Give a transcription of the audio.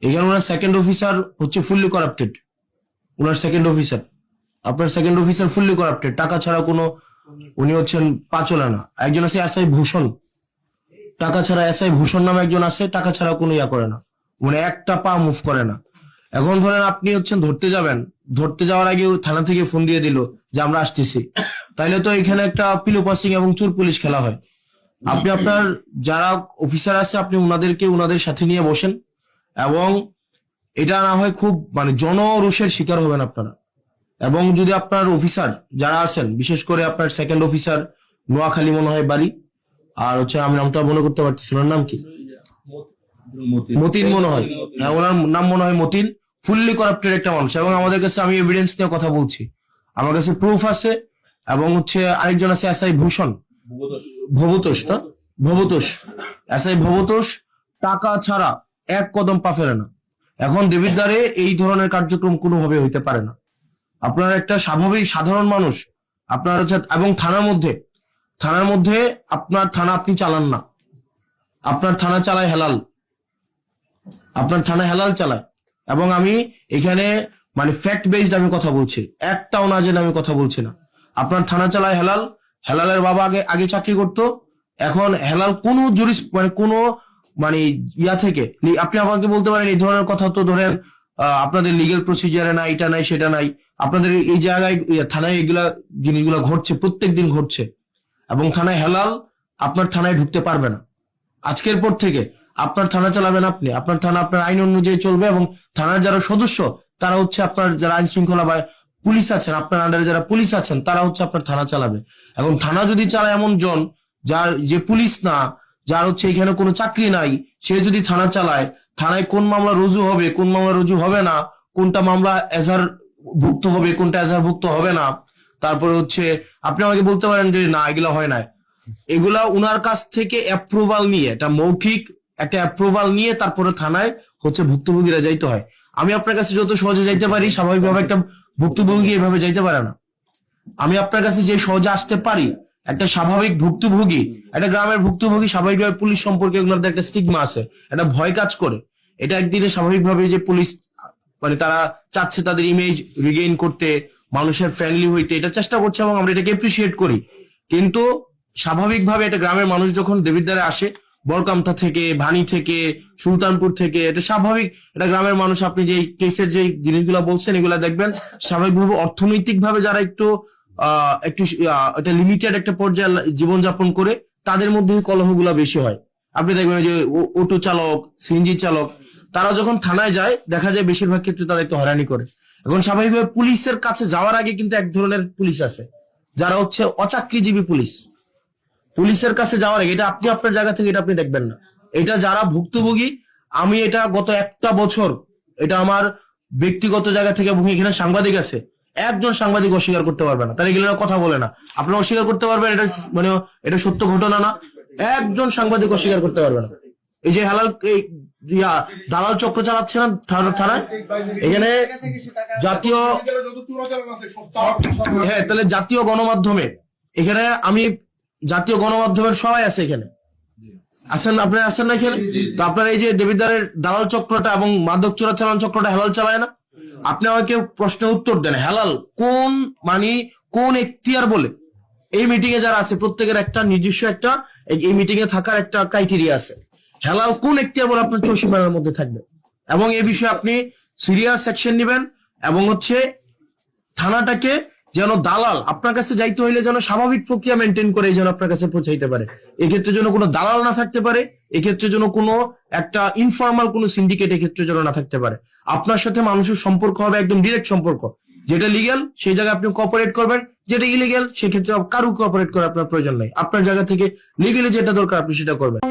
এখানে ওনার second officer হচ্ছে fully corrupted. ওনার second officer, আপনার সেকেন্ড অফিসার ফুললি করাপ্টেড, টাকা ছাড়া কোনো, উনি হচ্ছেন পাঁচলা না। একজন আছে এসআই ভূষণ, টাকা ছাড়া এসআই ভূষণ নামে একজন আছে, টাকা ছাড়া কোনো ইয়া করে না, মানে একটা পা মুভ করে না। এখন ধরেন আপনি হচ্ছেন ধরতে যাবেন, ধরতে যাওয়ার আগে থানা থেকে ফোন দিয়ে দিল যে আমরা আসতেছি, তাইলে তো এখানে একটা পিলো পাসিং এবং চোর পুলিশ খেলা হয়। আপনি আপনার যারা অফিসার আছে আপনি উনাদেরকে উনাদের সাথে নিয়ে বসেন, এবং এটা না হয় খুব মানে জনরোষের শিকার হবেন আপনারা। এবং যদি আপনার অফিসার যারা আছেন, বিশেষ করে আপনার সেকেন্ড অফিসার নোয়াখালী মনে হয় বাড়ি, আর হচ্ছে আমি নামটা মনে করতে পারতেছি, ওনার নাম কি, মতিন মনে হয়, হ্যাঁ ওনার নাম মনে হয় মতিন, ফুললি করাপ্টেড একটা মানুষ। এবং আমাদের কাছে, আমি এভিডেন্স নিয়ে কথা বলছি, আমার কাছে প্রুফ আছে। এবং হচ্ছে আরেকজন আছে এসআই ভূষণ, ভবতোষ না, ভবতোষ, এসআই ভবতোষ টাকা ছাড়া এক কদম পা ফেলে না। এখন দেবিদ্বারে এই ধরনের কার্যক্রম কোনোভাবে হইতে পারে না। আপনার একটা স্বাভাবিক সাধারণ মানুষ আপনার হচ্ছে, এবং থানার মধ্যে আপনার থানা আপনি চালান না, আপনার থানা চালায় হেলাল, আপনার থানা হেলাল চালায়। এবং আমি এখানে মানে ফ্যাক্ট বেসড আমি কথা বলছি, একটাও না জেনে আমি কথা বলছি না। আপনার থানা চালায় হেলাল, হেলালের বাবা আগে চাকরি করতো, এখন হেলাল কোনো মানে কোনো মানে ইয়া থেকে আপনি আমাকে বলতে পারেন এই ধরনের কথা, তো ধরেন আপনাদের লিগেল প্রসিজারে না, এটা নাই সেটা নাই, আপনাদের এই জায়গায় থানায় এগুলা জিনিসগুলা ঘটছে, প্রত্যেক দিন ঘটছে। এবং থানায় হেলাল আপনার থানায় ঢুকতে পারবে না। আজকের পর থেকে আপনার থানা চালাবেন আপনি, আপনার থানা আপনার আইন অনুযায়ী চলবে, এবং থানার যারা সদস্য তারা হচ্ছে আপনার যারা আইন শৃঙ্খলা বা পুলিশ আছেন, আপনার আন্ডারে যারা পুলিশ আছেন তারা হচ্ছে আপনার থানা চালাবে। এখন থানা যদি চালায় এমন জন যার যে পুলিশ না, যার হচ্ছে এখানে কোনো চাকরি নাই, সে যদি থানা চালায়, থানায় কোন মামলা রুজু হবে কোন মামলা রুজু হবে না, কোনটা মামলা এজাহার ভুক্ত হবে কোনটা এজাহার ভুক্ত হবে না, তারপরে হচ্ছে আপনি আমাকে বলতে পারেন যে না এগুলা হয় না, এগুলা উনার কাছ থেকে অ্যাপ্রুভাল নিয়ে, এটা মৌখিক একটা অ্যাপ্রুভাল নিয়ে তারপরে থানায় হচ্ছে ভুক্তভোগীরা যাইতে হয়। আমি আপনার কাছে যত সহজে যাইতে পারি, স্বাভাবিকভাবে একটা ভুক্তভোগী এভাবে যাইতে পারে না। আমি আপনার কাছে যে সহজে আসতে পারি, একটা স্বাভাবিক ভুক্তভোগী, একটা গ্রামের ভুক্তভোগী স্বাভাবিকভাবে পুলিশ সম্পর্কে এগুলোর একটা স্টিগমা আছে, একটা ভয় কাজ করে। এটা একদিনে স্বাভাবিকভাবে যে পুলিশ মানে তারা চাচ্ছে তাদের ইমেজ রিগেইন করতে, মানুষের ফ্রেন্ডলি হইতে, এটা চেষ্টা করছে এবং আমরা এটাকে এপ্রিসিয়েট করি। কিন্তু স্বাভাবিকভাবে একটা গ্রামের মানুষ যখন দেবিদ্বারে আসে, বরকামতা থেকে, ভানি থেকে, সুলতানপুর থেকে, এটা স্বাভাবিক একটা গ্রামের মানুষ, আপনি যে কেসের যে জিনিসগুলো বলছেন এগুলা দেখবেন স্বাভাবিকভাবে অর্থনৈতিক ভাবে যারা একটু একটা লিমিটেড একটা পর্যায়ে জীবনযাপন করে, তাদের মধ্যে কলহগুলা বেশি হয়। আপনি দেখবেন যে অটো চালক, সিএনজি চালক, তারা যখন থানায় যায় দেখা যায় বেশিরভাগ ক্ষেত্রে তাদেরকে হয়রানি করে। এখন স্বাভাবিকভাবে পুলিশের কাছে যাওয়ার আগে কিন্তু এক ধরনের পুলিশ আছে যারা হচ্ছে অচাকরিজীবী পুলিশ, পুলিশের কাছে যাওয়ার আগে, এটা আপনি আপনার জায়গা থেকে এটা আপনি দেখবেন না, এটা যারা ভুক্তভোগী, আমি এটা গত একটা বছর এটা আমার ব্যক্তিগত জায়গা থেকে, এখানে সাংবাদিক আছে, একজন সাংবাদিক অস্বীকার করতে পারবে না, তারা এগুলো কথা বলে না, আপনারা অস্বীকার করতে পারবেন এটা মানে এটা সত্য ঘটনা না, একজন সাংবাদিক অস্বীকার করতে পারবে না। এই যে হালাল এই দালাল চক্র চালাচ্ছে না থানায়, এখানে জাতীয়, হ্যাঁ তাহলে জাতীয় গণমাধ্যমে, এখানে আমি জাতীয় গণমাধ্যমের সবাই আছে এখানে, আছেন আপনারা আছেন না এখানে, তো আপনার এই যে দেবিদ্বারের দালাল চক্রটা এবং মাদক চোরাচালান চক্রটা হেলাল চালায় না, আপনি আমাকে প্রশ্নের উত্তর দেন, হেলাল কোন মানে কোন এখতিয়ার বলে? এই মিটিং এ যারা আছে প্রত্যেকের একটা নিজস্ব একটা এই মিটিং এ থাকার একটা ক্রাইটেরিয়া আছে, হেলাল কোন এখতিয়ার বলে আপনার চৌসীমার মধ্যে থাকবে? এবং এই বিষয়ে আপনি সিরিয়াস অ্যাকশন নেবেন, এবং হচ্ছে থানাটাকে যেন দালাল আপনার কাছে যাইতে হইলে যেন স্বাভাবিক প্রক্রিয়া মেনটেন করে যেন আপনার কাছে পৌঁছাইতে পারে, এক্ষেত্রে যেন কোনো দালাল না থাকতে পারে, এক্ষেত্রে যেন কোনো একটা ইনফর্মাল কোনো সিন্ডিকেট এক্ষেত্রে যেন না থাকতে পারে। আপনার সাথে মানুষের সম্পর্ক হবে একদম ডিরেক্ট সম্পর্ক, যেটা লিগ্যাল সেই জায়গায় আপনি কোঅপারেট করবেন, যেটা ইলিগ্যাল সেক্ষেত্রে কারো কোঅপারেট করার আপনার প্রয়োজন নাই, আপনার জায়গা থেকে লিগ্যালি যেটা দরকার আপনি সেটা করবেন।